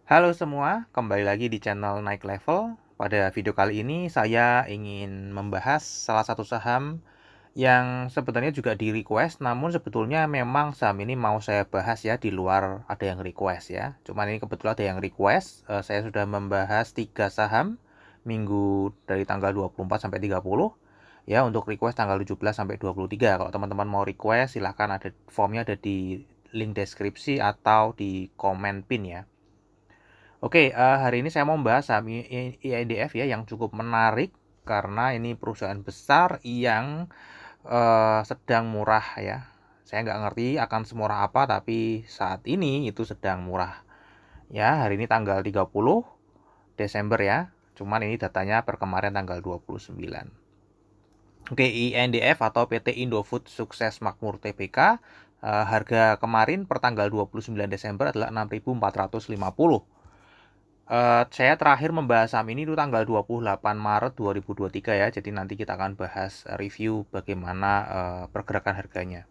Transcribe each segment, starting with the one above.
Halo semua, kembali lagi di channel Naik Level. Pada video kali ini saya ingin membahas salah satu saham yang sebenarnya juga di request, namun sebetulnya memang saham ini mau saya bahas ya di luar ada yang request ya. Cuman ini kebetulan ada yang request. Saya sudah membahas 3 saham minggu dari tanggal 24 sampai 30 ya, untuk request tanggal 17 sampai 23. Kalau teman-teman mau request silahkan, ada formnya ada di link deskripsi atau di komen pin ya. Oke, hari ini saya mau membahas saham IIDF ya, yang cukup menarik karena ini perusahaan besar yang sedang murah ya. Saya nggak ngerti akan semurah apa, tapi saat ini itu sedang murah. Ya, hari ini tanggal 30 Desember ya. Cuman ini datanya per kemarin tanggal 29. Oke, INDF atau PT Indofood Sukses Makmur Tbk, harga kemarin per tanggal 29 Desember adalah 6.450. Saya terakhir membahas saham ini itu tanggal 28 Maret 2023 ya. Jadi nanti kita akan bahas review bagaimana pergerakan harganya.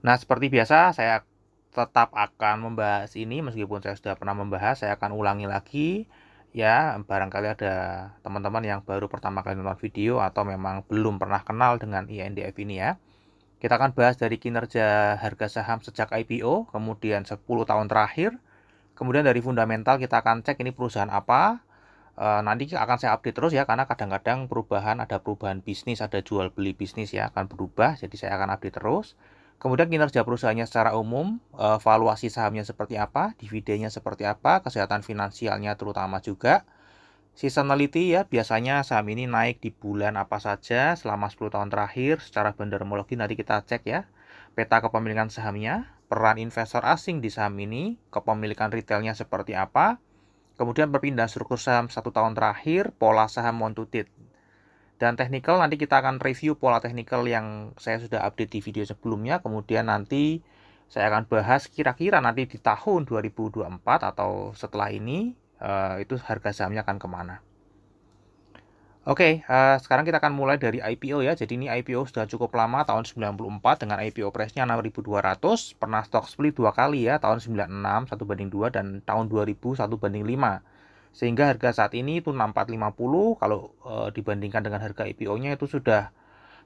Nah, seperti biasa saya tetap akan membahas ini meskipun saya sudah pernah membahas, saya akan ulangi lagi ya. Barangkali ada teman-teman yang baru pertama kali nonton video atau memang belum pernah kenal dengan INDF ini ya. Kita akan bahas dari kinerja harga saham sejak IPO, kemudian 10 tahun terakhir. Kemudian dari fundamental kita akan cek ini perusahaan apa. Nanti akan saya update terus ya, karena kadang-kadang ada perubahan bisnis, ada jual beli bisnis ya, akan berubah. Jadi saya akan update terus. Kemudian kinerja perusahaannya secara umum, valuasi sahamnya seperti apa, dividennya seperti apa, kesehatan finansialnya terutama juga. Seasonality ya, biasanya saham ini naik di bulan apa saja selama 10 tahun terakhir. Secara bandarmologi nanti kita cek ya. Peta kepemilikan sahamnya, peran investor asing di saham ini, kepemilikan retailnya seperti apa, kemudian perpindahan struktur saham 1 tahun terakhir, pola saham month to date. Dan technical nanti kita akan review pola technical yang saya sudah update di video sebelumnya. Kemudian nanti saya akan bahas kira-kira nanti di tahun 2024 atau setelah ini itu harga sahamnya akan kemana. Oke, sekarang kita akan mulai dari IPO ya. Jadi ini IPO sudah cukup lama, tahun 94 dengan IPO price-nya 6.200. Pernah stock split 2 kali ya, tahun 96 1 banding 2 dan tahun 2000 1 banding 5. Sehingga harga saat ini itu 6450, kalau dibandingkan dengan harga IPO-nya itu sudah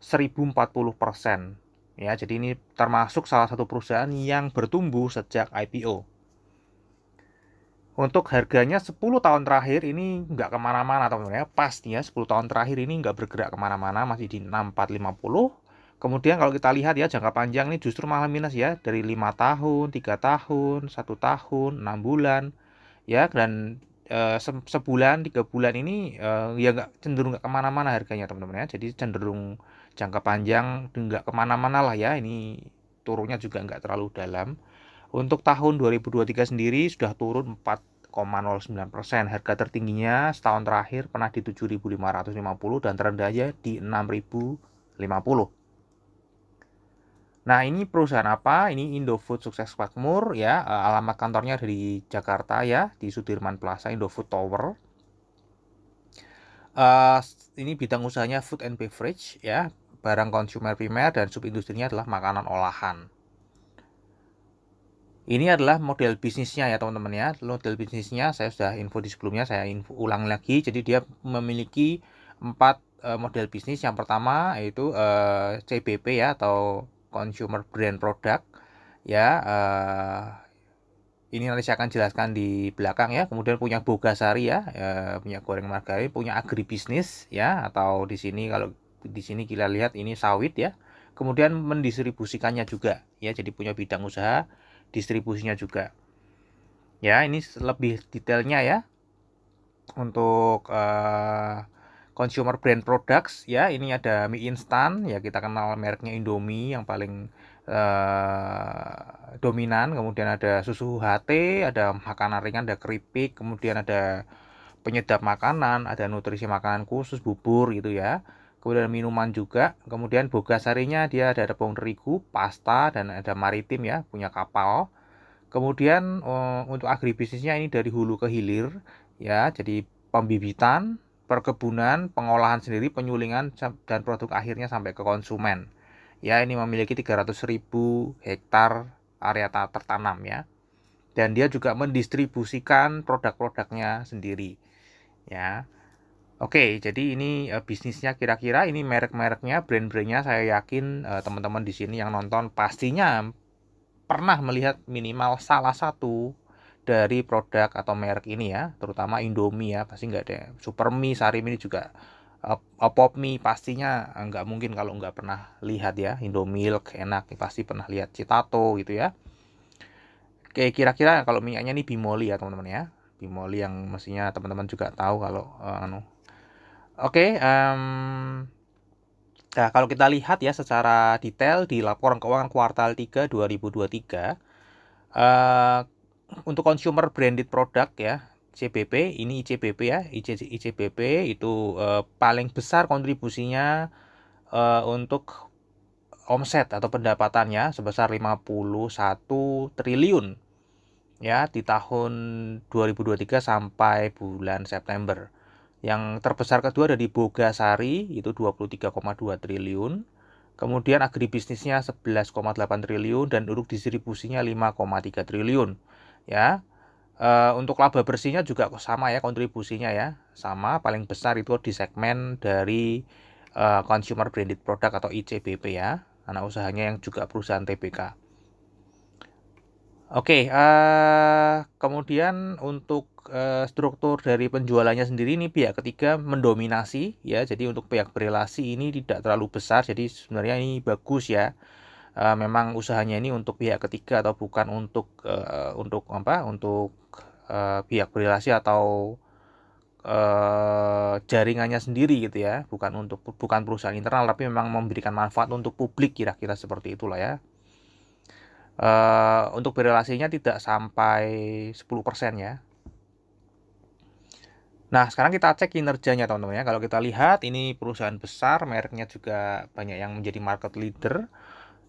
1040%. Ya, jadi ini termasuk salah satu perusahaan yang bertumbuh sejak IPO. Untuk harganya 10 tahun terakhir ini nggak kemana-mana teman-teman ya. Pasti ya 10 tahun terakhir ini nggak bergerak kemana-mana, masih di 6450. Kemudian kalau kita lihat ya jangka panjang ini justru malah minus ya. Dari 5 tahun, 3 tahun, 1 tahun, 6 bulan. Ya, dan sebulan, 3 bulan ini ya nggak, cenderung nggak kemana-mana harganya teman-teman ya. Jadi cenderung jangka panjang nggak kemana-mana lah ya. Ini turunnya juga nggak terlalu dalam. Untuk tahun 2023 sendiri sudah turun 4,09%. Harga tertingginya setahun terakhir pernah di 7.550 dan terendahnya di 6.050. Nah, ini perusahaan apa? Ini Indofood Sukses Makmur ya. Alamat kantornya ada di Jakarta ya, di Sudirman Plaza Indofood Tower. Ini bidang usahanya food and beverage ya, barang konsumer primer, dan subindustrinya adalah makanan olahan. Ini adalah model bisnisnya ya teman-teman ya. Model bisnisnya saya sudah info di sebelumnya, saya ulang lagi. Jadi dia memiliki 4 model bisnis. Yang pertama yaitu CBP ya, atau Consumer Brand Product ya. Ini nanti saya akan jelaskan di belakang ya. Kemudian punya Bogasari ya, punya goreng margarin, punya agribisnis ya, atau di sini kalau di sini kita lihat ini sawit ya. Kemudian mendistribusikannya juga ya, jadi punya bidang usaha distribusinya juga. Ya, ini lebih detailnya ya. Untuk consumer brand products ya, ini ada mie instan ya, kita kenal mereknya Indomie yang paling dominan. Kemudian ada susu HT, ada makanan ringan, ada keripik, kemudian ada penyedap makanan, ada nutrisi makanan khusus, bubur gitu ya. Kemudian minuman juga. Kemudian Bogasarinya dia ada tepung terigu, pasta, dan ada maritim ya, punya kapal. Kemudian untuk agribisnisnya ini dari hulu ke hilir ya, jadi pembibitan, perkebunan, pengolahan sendiri, penyulingan, dan produk akhirnya sampai ke konsumen. Ya, ini memiliki 300.000 hektar area tertanam ya. dan dia juga mendistribusikan produk-produknya sendiri ya. Oke, jadi ini bisnisnya kira-kira ini merek-mereknya, brand-brandnya saya yakin teman-teman di sini yang nonton pastinya pernah melihat minimal salah satu dari produk atau merek ini ya, terutama Indomie ya, pasti nggak ada. Supermie, Sarimie juga, Popmie pastinya nggak mungkin kalau nggak pernah lihat ya. Indomilk enak, pasti pernah lihat Citato gitu ya. Oke, kira-kira kalau minyaknya ini Bimoli ya teman-teman ya. Bimoli yang mestinya teman-teman juga tahu kalau Oke, nah kalau kita lihat ya secara detail di laporan keuangan kuartal 3 2023, untuk consumer branded product ya, CBP, ini ICBP ya, ICBP itu paling besar kontribusinya untuk omset atau pendapatannya sebesar 51 triliun ya di tahun 2023 sampai bulan September. Yang terbesar kedua ada di Bogasari itu 23,2 triliun. Kemudian agribisnisnya 11,8 triliun dan untuk distribusinya 5,3 triliun. Ya. Untuk laba bersihnya juga sama ya kontribusinya ya. Sama paling besar itu di segmen dari consumer branded product atau ICBP ya. Anak usahanya yang juga perusahaan TBK. Oke, kemudian untuk struktur dari penjualannya sendiri ini pihak ketiga mendominasi ya. Jadi untuk pihak berelasi ini tidak terlalu besar. Jadi sebenarnya ini bagus ya. Memang usahanya ini untuk pihak ketiga atau bukan untuk apa? Untuk pihak berelasi atau jaringannya sendiri gitu ya. Bukan perusahaan internal tapi memang memberikan manfaat untuk publik kira-kira seperti itulah ya. Untuk berelasinya tidak sampai 10% ya. Nah, sekarang kita cek kinerjanya teman-teman ya. Kalau kita lihat ini perusahaan besar, mereknya juga banyak yang menjadi market leader.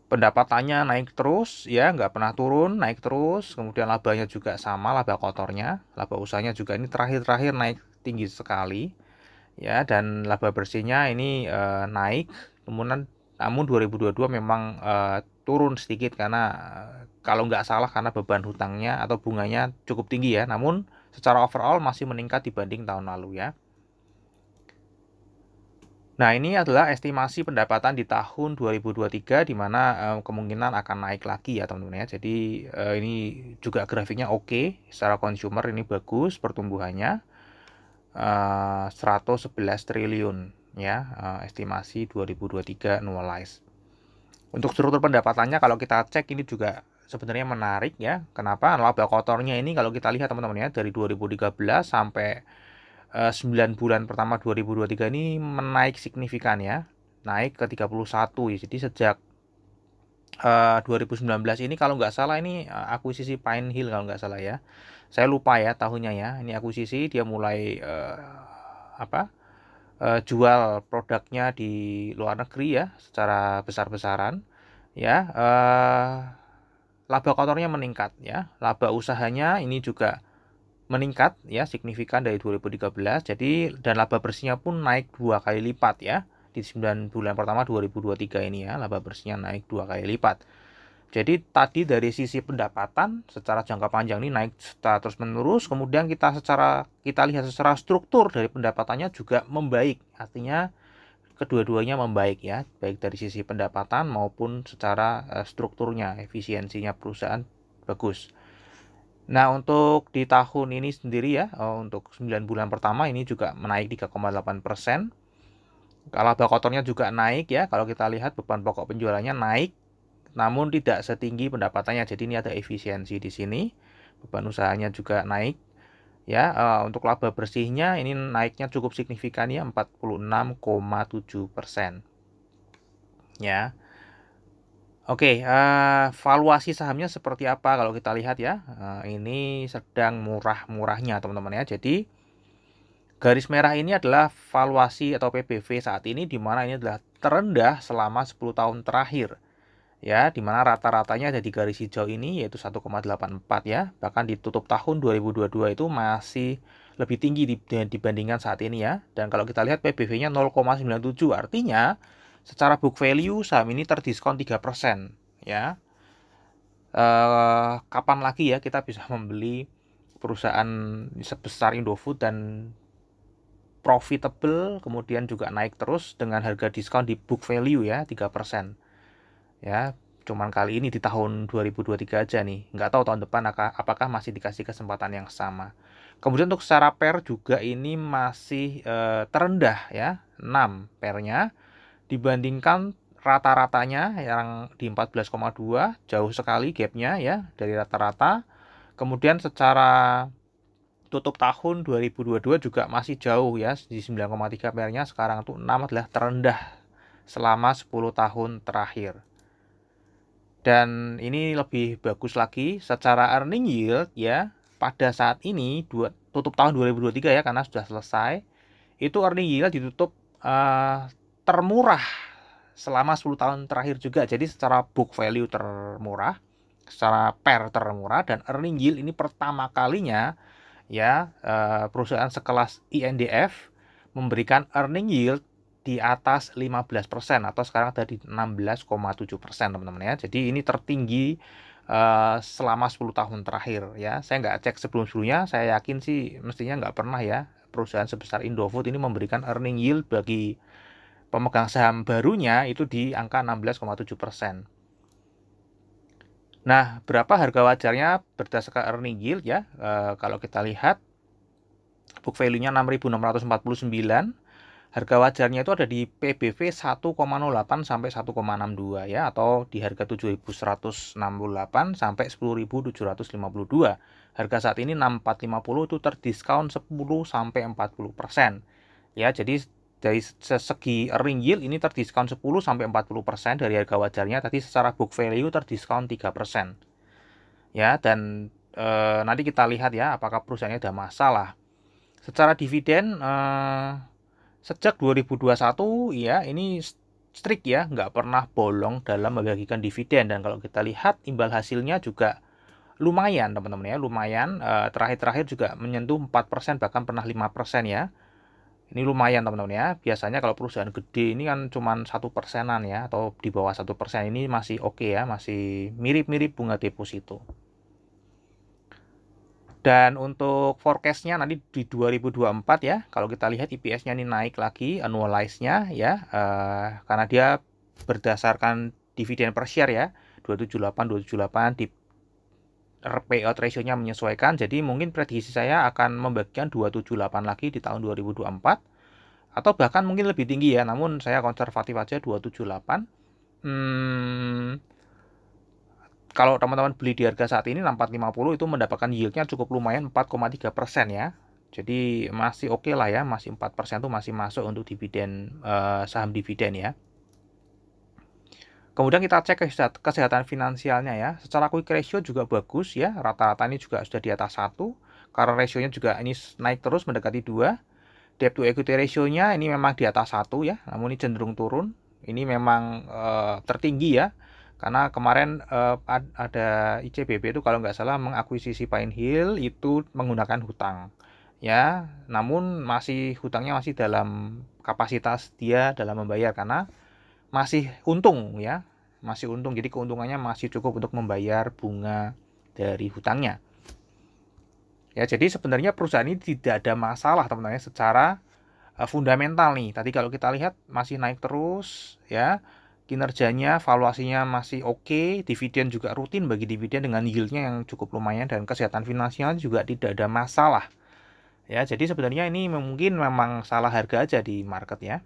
Pendapatannya naik terus ya, nggak pernah turun, naik terus. Kemudian labanya juga sama, laba kotornya. Laba usahanya juga ini terakhir-terakhir naik tinggi sekali. Ya, dan laba bersihnya ini naik. Kemudian namun 2022 memang turun sedikit karena kalau nggak salah karena beban hutangnya atau bunganya cukup tinggi ya. Namun secara overall masih meningkat dibanding tahun lalu ya. Nah, ini adalah estimasi pendapatan di tahun 2023 di mana kemungkinan akan naik lagi ya teman-teman ya. Jadi ini juga grafiknya oke, secara consumer ini bagus pertumbuhannya 111 triliun ya, estimasi 2023 annualized. Untuk struktur pendapatannya kalau kita cek ini juga sebenarnya menarik ya. Kenapa? Laba kotornya ini kalau kita lihat teman-teman ya dari 2013 sampai 9 bulan pertama 2023 ini menaik signifikan ya. Naik ke 31 ya. Jadi sejak 2019 ini kalau nggak salah ini akuisisi Pine Hill kalau nggak salah ya. Saya lupa ya tahunnya ya. Ini akuisisi dia mulai jual produknya di luar negeri ya secara besar-besaran ya. Laba kotornya meningkat ya. Laba usahanya ini juga meningkat ya signifikan dari 2013. Jadi dan laba bersihnya pun naik 2 kali lipat ya. Di 9 bulan pertama 2023 ini ya, laba bersihnya naik 2 kali lipat. Jadi tadi dari sisi pendapatan secara jangka panjang ini naik terus menerus, kemudian kita lihat secara struktur dari pendapatannya juga membaik. Artinya kedua-duanya membaik ya, baik dari sisi pendapatan maupun secara strukturnya, efisiensinya perusahaan bagus. Nah, untuk di tahun ini sendiri ya, untuk 9 bulan pertama ini juga menaik 3,8%. Laba kotornya juga naik ya, kalau kita lihat beban pokok penjualannya naik, namun tidak setinggi pendapatannya. Jadi ini ada efisiensi di sini. Beban usahanya juga naik. Ya, untuk laba bersihnya ini naiknya cukup signifikan ya, 46,7%. Ya. Oke, valuasi sahamnya seperti apa kalau kita lihat ya. Ini sedang murah-murahnya teman-teman ya. Jadi garis merah ini adalah valuasi atau PBV saat ini di mana ini adalah terendah selama 10 tahun terakhir. Ya, di mana rata-ratanya ada di garis hijau ini yaitu 1,84 ya. Bahkan di tutup tahun 2022 itu masih lebih tinggi dibandingkan saat ini ya. Dan kalau kita lihat PBV-nya 0,97 artinya secara book value saham ini terdiskon 3% ya. kapan lagi ya kita bisa membeli perusahaan sebesar Indofood dan profitable, kemudian juga naik terus dengan harga diskon di book value ya 3%. Ya, cuman kali ini di tahun 2023 aja nih. Nggak tahu tahun depan apakah masih dikasih kesempatan yang sama. Kemudian untuk secara pair juga ini masih terendah ya, 6 pairnya dibandingkan rata-ratanya yang di 14,2, jauh sekali gapnya ya dari rata-rata. Kemudian secara tutup tahun 2022 juga masih jauh ya, di 9,3 pairnya, sekarang tuh 6 adalah terendah selama 10 tahun terakhir. Dan ini lebih bagus lagi secara earning yield ya, pada saat ini tutup tahun 2023 ya, karena sudah selesai, itu earning yield ditutup termurah selama 10 tahun terakhir juga. Jadi secara book value termurah, secara pair termurah, dan earning yield ini pertama kalinya ya perusahaan sekelas INDF memberikan earning yield di atas 15% atau sekarang tadi 16,7% teman-teman ya. Jadi ini tertinggi selama 10 tahun terakhir ya. Saya nggak cek sebelum-sebelumnya, saya yakin sih mestinya nggak pernah ya perusahaan sebesar Indofood ini memberikan earning yield bagi pemegang saham barunya itu di angka 16,7%. Nah, berapa harga wajarnya berdasarkan earning yield ya? Kalau kita lihat book value-nya 6.649, harga wajarnya itu ada di PBV 1,08 sampai 1,62 ya, atau di harga 7.168 sampai 10.752. Harga saat ini 6.450 itu terdiskon 10 sampai 40%. Ya, jadi dari segi earning yield ini terdiskon 10 sampai 40% dari harga wajarnya, tadi secara book value terdiskon 3%. Ya, dan nanti kita lihat ya apakah perusahaannya ada masalah. Secara dividen sejak 2021 ya ini strict ya, nggak pernah bolong dalam membagikan dividen, dan kalau kita lihat imbal hasilnya juga lumayan teman-teman ya, lumayan. Terakhir-terakhir juga menyentuh 4%, bahkan pernah 5% ya. Ini lumayan teman-teman ya. Biasanya kalau perusahaan gede ini kan cuma 1%-an ya, atau di bawah 1%. Ini masih oke ya, masih mirip-mirip bunga deposito. Dan untuk forecast-nya nanti di 2024 ya, kalau kita lihat EPS-nya ini naik lagi, annualize-nya ya, karena dia berdasarkan dividen per share ya, 278 di payout ratio-nya menyesuaikan. Jadi mungkin prediksi saya akan membagikan 278 lagi di tahun 2024, atau bahkan mungkin lebih tinggi ya, namun saya konservatif aja 278. Kalau teman-teman beli di harga saat ini 450 itu mendapatkan yield-nya cukup lumayan, 4,3% ya. Jadi masih oke lah ya, masih 4% itu masih masuk untuk dividen, saham dividen ya. Kemudian kita cek kesehatan finansialnya ya. Secara quick ratio juga bagus ya, rata-rata ini juga sudah di atas 1. Karena rasionya juga ini naik terus mendekati 2. Debt to equity ratio-nya ini memang di atas 1 ya, namun ini cenderung turun. Ini memang tertinggi ya. Karena kemarin ada ICBP itu kalau nggak salah mengakuisisi Pine Hill itu menggunakan hutang. Ya, namun hutangnya masih dalam kapasitas dia dalam membayar, karena masih untung ya. Masih untung, jadi keuntungannya masih cukup untuk membayar bunga dari hutangnya. Ya, jadi sebenarnya perusahaan ini tidak ada masalah teman-teman secara fundamental nih. Tadi kalau kita lihat masih naik terus ya. Kinerjanya, valuasinya masih oke, dividen juga rutin bagi dividen dengan yieldnya yang cukup lumayan, dan kesehatan finansial juga tidak ada masalah. Ya, jadi sebenarnya ini mungkin memang salah harga aja di market ya.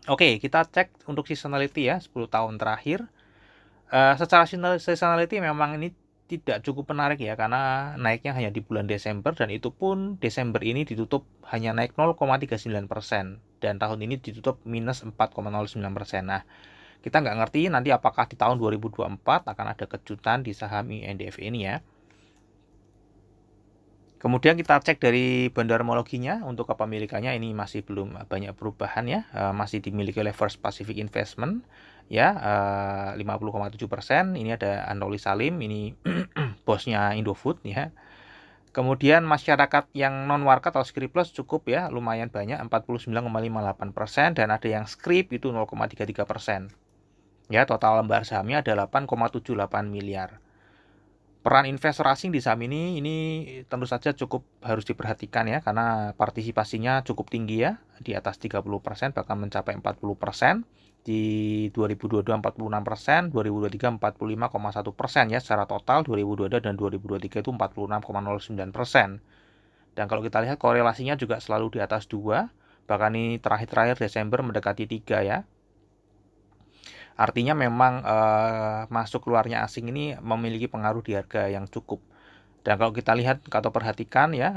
Oke, kita cek untuk seasonality ya, 10 tahun terakhir. Secara seasonality memang ini tidak cukup menarik ya, karena naiknya hanya di bulan Desember, dan itu pun Desember ini ditutup hanya naik 0,39%, dan tahun ini ditutup minus 4,09%. Nah, kita nggak ngerti nanti apakah di tahun 2024 akan ada kejutan di saham INDF ini ya. Kemudian kita cek dari bandarmologinya, untuk kepemilikannya ini masih belum banyak perubahan ya, masih dimiliki oleh First Pacific Investment ya, 50,7%. Ini ada Anatoly Salim, ini bosnya Indofood ya. Kemudian masyarakat yang non warkat atau scripless cukup ya, lumayan banyak, 49,58%, dan ada yang scrip itu 0,33%. Ya, total lembar sahamnya ada 8,78 miliar. Peran investor asing di saham ini tentu saja cukup harus diperhatikan ya, karena partisipasinya cukup tinggi ya, di atas 30%, bahkan mencapai 40%. Di 2022 46%, 2023 45,1% ya secara total, 2022 dan 2023 itu 46,09%. Dan kalau kita lihat korelasinya juga selalu di atas 2, bahkan ini terakhir Desember mendekati 3 ya. Artinya memang masuk keluarnya asing ini memiliki pengaruh di harga yang cukup. Dan kalau kita lihat atau perhatikan ya,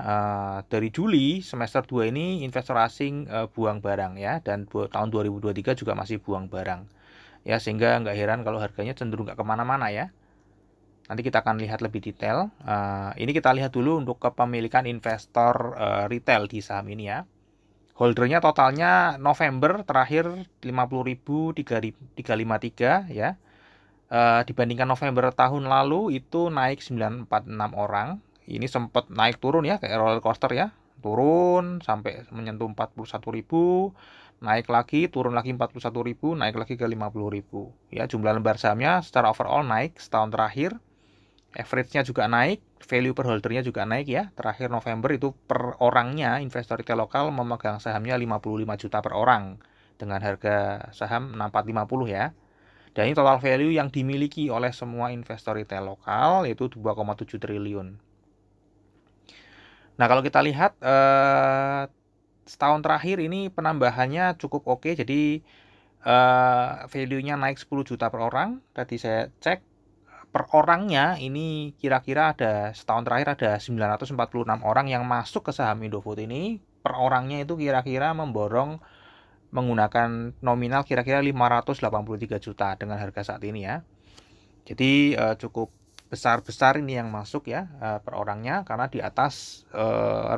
dari Juli semester 2 ini investor asing buang barang ya, dan tahun 2023 juga masih buang barang. Ya, sehingga nggak heran kalau harganya cenderung nggak kemana-mana ya. Nanti kita akan lihat lebih detail. Ini kita lihat dulu untuk kepemilikan investor retail di saham ini ya. Holdernya totalnya November terakhir 50.353 ya. Dibandingkan November tahun lalu itu naik 946 orang. Ini sempat naik turun ya, kayak roller coaster ya. Turun sampai menyentuh 41.000, naik lagi, turun lagi 41.000, naik lagi ke 50.000. Ya, jumlah lembar sahamnya secara overall naik setahun terakhir. Average-nya juga naik, value per holdernya juga naik ya. Terakhir November itu per orangnya investor retail lokal memegang sahamnya 55 juta per orang dengan harga saham 6450 ya. Dan ini total value yang dimiliki oleh semua investor retail lokal yaitu 2,7 triliun. Nah, kalau kita lihat setahun terakhir ini penambahannya cukup oke. Jadi value-nya naik 10 juta per orang. Tadi saya cek per orangnya ini kira-kira ada setahun terakhir ada 946 orang yang masuk ke saham Indofood ini. Per orangnya itu kira-kira memborong menggunakan nominal kira-kira 583 juta dengan harga saat ini ya. Jadi cukup besar-besar ini yang masuk ya per orangnya, karena di atas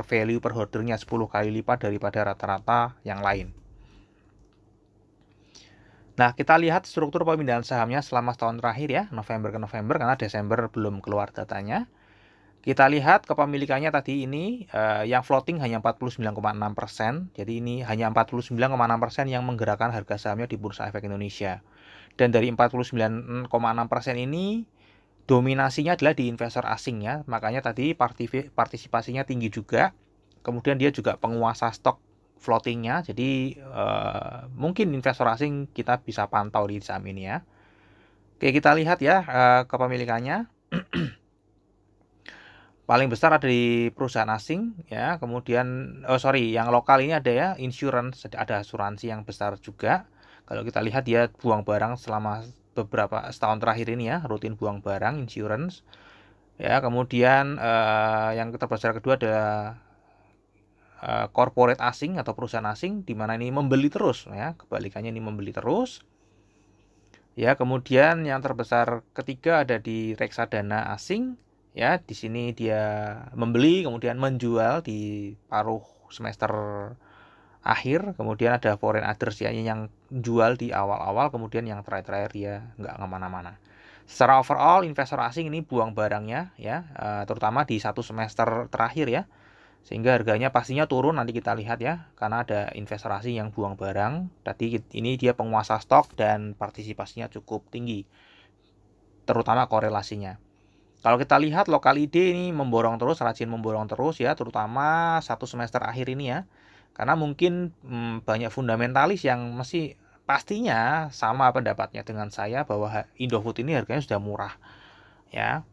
value per holdernya 10 kali lipat daripada rata-rata yang lain. Nah, kita lihat struktur pemindahan sahamnya selama setahun terakhir ya, November ke November, karena Desember belum keluar datanya. Kita lihat kepemilikannya tadi ini yang floating hanya 49,6%. Jadi ini hanya 49,6% yang menggerakkan harga sahamnya di Bursa Efek Indonesia. Dan dari 49,6% ini dominasinya adalah di investor asing ya. Makanya tadi partisipasinya tinggi juga. Kemudian dia juga penguasa stok floatingnya. Jadi mungkin investor asing kita bisa pantau di saham ini ya. Oke, kita lihat ya kepemilikannya. Paling besar ada di perusahaan asing ya, kemudian yang lokal ini ada ya, insurance, ada asuransi yang besar juga. Kalau kita lihat dia buang barang selama beberapa setahun terakhir ini ya, rutin buang barang, insurance. Ya, kemudian yang terbesar kedua ada corporate asing atau perusahaan asing, di mana ini membeli terus ya, kebalikannya ini membeli terus. Ya, kemudian yang terbesar ketiga ada di reksadana asing. Ya, di sini dia membeli kemudian menjual di paruh semester akhir. Kemudian ada foreign others ya, yang jual di awal-awal, kemudian yang terakhir-terakhir dia nggak kemana-mana. Secara overall investor asing ini buang barangnya ya, terutama di satu semester terakhir ya, sehingga harganya pastinya turun. Nanti kita lihat ya, karena ada investor asing yang buang barang. Tadi ini dia penguasa stok dan partisipasinya cukup tinggi, terutama korelasinya. Kalau kita lihat lokal ID ini memborong terus, rajin memborong terus ya, terutama satu semester akhir ini ya. Karena mungkin banyak fundamentalis yang masih pastinya sama pendapatnya dengan saya bahwa Indofood ini harganya sudah murah ya.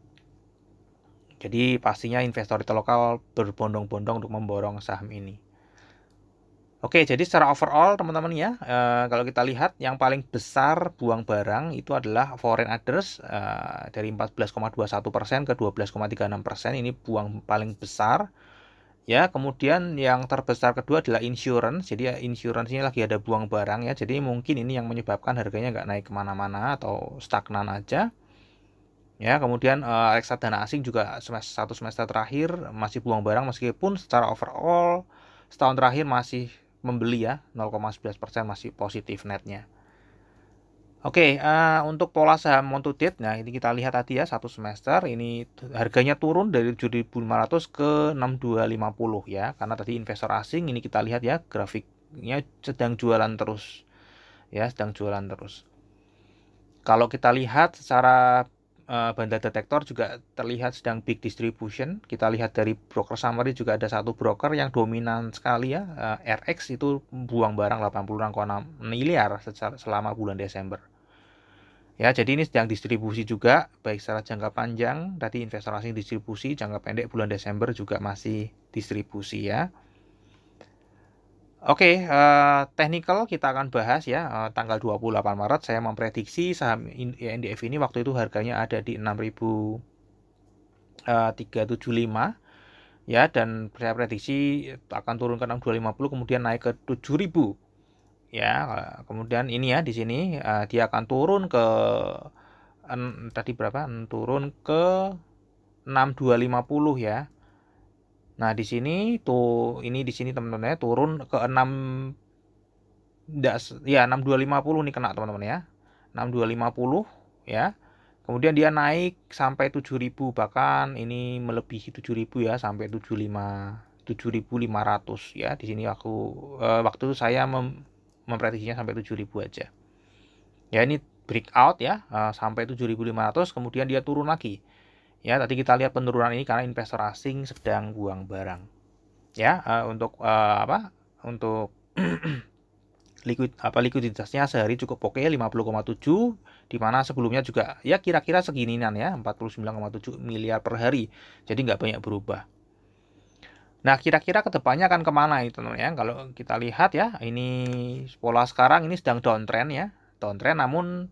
Jadi pastinya investor retail lokal berbondong-bondong untuk memborong saham ini. Oke, jadi secara overall teman-teman ya, kalau kita lihat yang paling besar buang barang itu adalah foreign others, dari 14,21% ke 12,36%, ini buang paling besar. Ya, kemudian yang terbesar kedua adalah insurance. Jadi ya, insurance ini lagi ada buang barang ya. Jadi mungkin ini yang menyebabkan harganya nggak naik kemana-mana atau stagnan aja. Ya, kemudian reksadana asing juga satu semester terakhir masih buang barang, meskipun secara overall setahun terakhir masih membeli ya, 0,11% masih positif netnya. Oke, untuk pola saham month to date, nah ini kita lihat tadi ya, satu semester ini harganya turun dari 7.500 ke 6250 ya, karena tadi investor asing ini kita lihat ya, grafiknya sedang jualan terus ya, sedang jualan terus. Kalau kita lihat secara banda detektor juga terlihat sedang big distribution. Kita lihat dari broker summary juga ada satu broker yang dominan sekali ya, RX itu buang barang 86,6 miliar selama bulan Desember. Ya, jadi ini sedang distribusi juga, baik secara jangka panjang, tadi investor asing distribusi, jangka pendek bulan Desember juga masih distribusi ya. Oke, technical kita akan bahas ya. Tanggal 28 Maret saya memprediksi saham INDF ini waktu itu harganya ada di 6.375 ya, dan saya prediksi akan turun ke 6.250 kemudian naik ke 7.000 ya. Kemudian ini ya di sini dia akan turun ke tadi berapa? Turun ke 6.250 ya. Nah, di sini tuh ini di sini teman-teman ya turun ke 6 ya 6.250 nih kena teman-teman ya. 6.250 ya. Kemudian dia naik sampai 7.000, bahkan ini melebihi 7.000 ya, sampai 7.500 ya. Di sini waktu itu saya memprediksinya sampai 7.000 aja. Ya, ini breakout ya, sampai 7.500 kemudian dia turun lagi. Ya, tadi kita lihat penurunan ini karena investor asing sedang buang barang. Ya, untuk untuk likuiditasnya sehari cukup oke 50,7, di mana sebelumnya juga ya kira-kira seginian ya 49,7 miliar per hari, jadi nggak banyak berubah. Nah, kira-kira kedepannya akan kemana itu ya? Kalau kita lihat ya, ini pola sekarang ini sedang downtrend ya, downtrend. Namun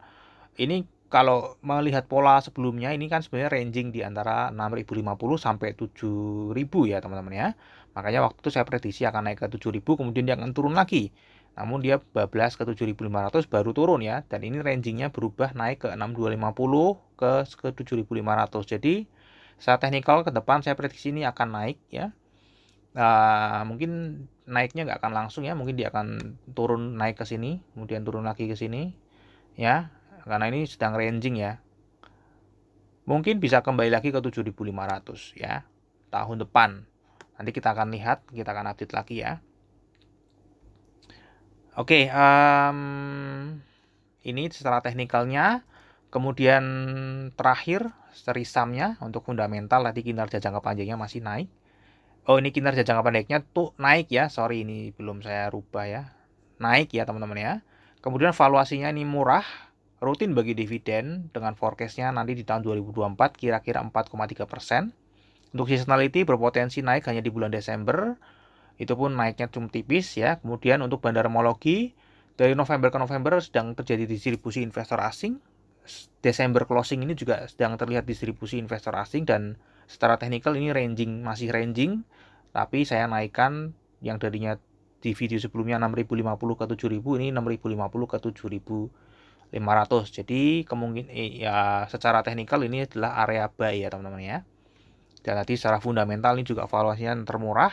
ini kalau melihat pola sebelumnya ini kan sebenarnya ranging di antara 6.050 sampai 7.000 ya teman-teman ya. Makanya waktu itu saya prediksi akan naik ke 7.000 kemudian dia akan turun lagi. Namun dia bablas ke 7.500 baru turun ya. Dan ini rangingnya berubah naik ke 6.250 ke 7.500. Jadi secara teknikal ke depan saya prediksi ini akan naik ya. Mungkin naiknya nggak akan langsung ya. Mungkin dia akan turun naik ke sini. Kemudian turun lagi ke sini ya. Karena ini sedang ranging ya. Mungkin bisa kembali lagi ke 7.500 ya. Tahun depan. Nanti kita akan lihat. Kita akan update lagi ya. Oke, ini secara teknikalnya. Kemudian terakhir seri saham-nya untuk fundamental tadi kinerja jangka panjangnya masih naik. Oh, ini kinerja jangka pendeknya tuh naik ya. Sorry, ini belum saya rubah ya. Naik ya teman-teman ya. Kemudian valuasinya ini murah, rutin bagi dividen dengan forecast-nya nanti di tahun 2024 kira-kira 4,3%. Untuk seasonality berpotensi naik hanya di bulan Desember. Itu pun naiknya cuma tipis ya. Kemudian untuk bandarmologi dari November ke November sedang terjadi distribusi investor asing. Desember closing ini juga sedang terlihat distribusi investor asing dan secara teknikal ini masih ranging, tapi saya naikkan yang darinya di video sebelumnya 6.050 ke 7.000, ini 6.050 ke 7.500. Jadi kemungkinan ya secara teknikal ini adalah area buy ya teman-teman ya. Dan tadi secara fundamental ini juga valuasinya termurah.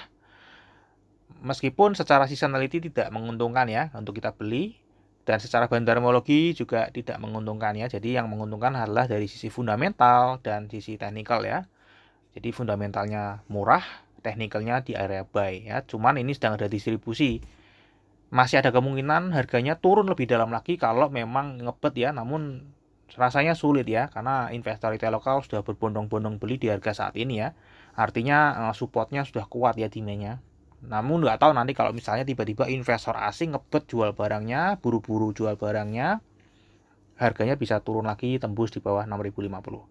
Meskipun secara seasonality tidak menguntungkan ya untuk kita beli, dan secara bandarmologi juga tidak menguntungkan ya. Jadi yang menguntungkan adalah dari sisi fundamental dan sisi teknikal ya. Jadi fundamentalnya murah, teknikalnya di area buy ya. Cuman ini sedang ada distribusi. Masih ada kemungkinan harganya turun lebih dalam lagi kalau memang ngebet ya. Namun rasanya sulit ya karena investor retail lokal sudah berbondong-bondong beli di harga saat ini ya. Artinya supportnya sudah kuat ya demand-nya. Namun nggak tahu nanti kalau misalnya tiba-tiba investor asing ngebet jual barangnya, buru-buru jual barangnya, harganya bisa turun lagi tembus di bawah 6.050.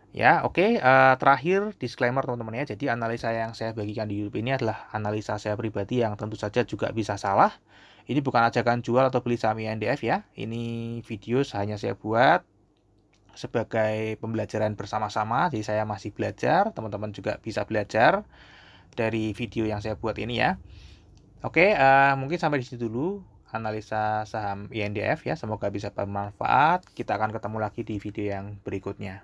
Ya, oke. Terakhir disclaimer teman-teman ya. Jadi analisa yang saya bagikan di YouTube ini adalah analisa saya pribadi yang tentu saja juga bisa salah. Ini bukan ajakan jual atau beli saham INDF ya. Ini video hanya saya buat sebagai pembelajaran bersama-sama. Jadi saya masih belajar, teman-teman juga bisa belajar dari video yang saya buat ini ya. Oke, mungkin sampai di situ dulu analisa saham INDF ya. Semoga bisa bermanfaat. Kita akan ketemu lagi di video yang berikutnya.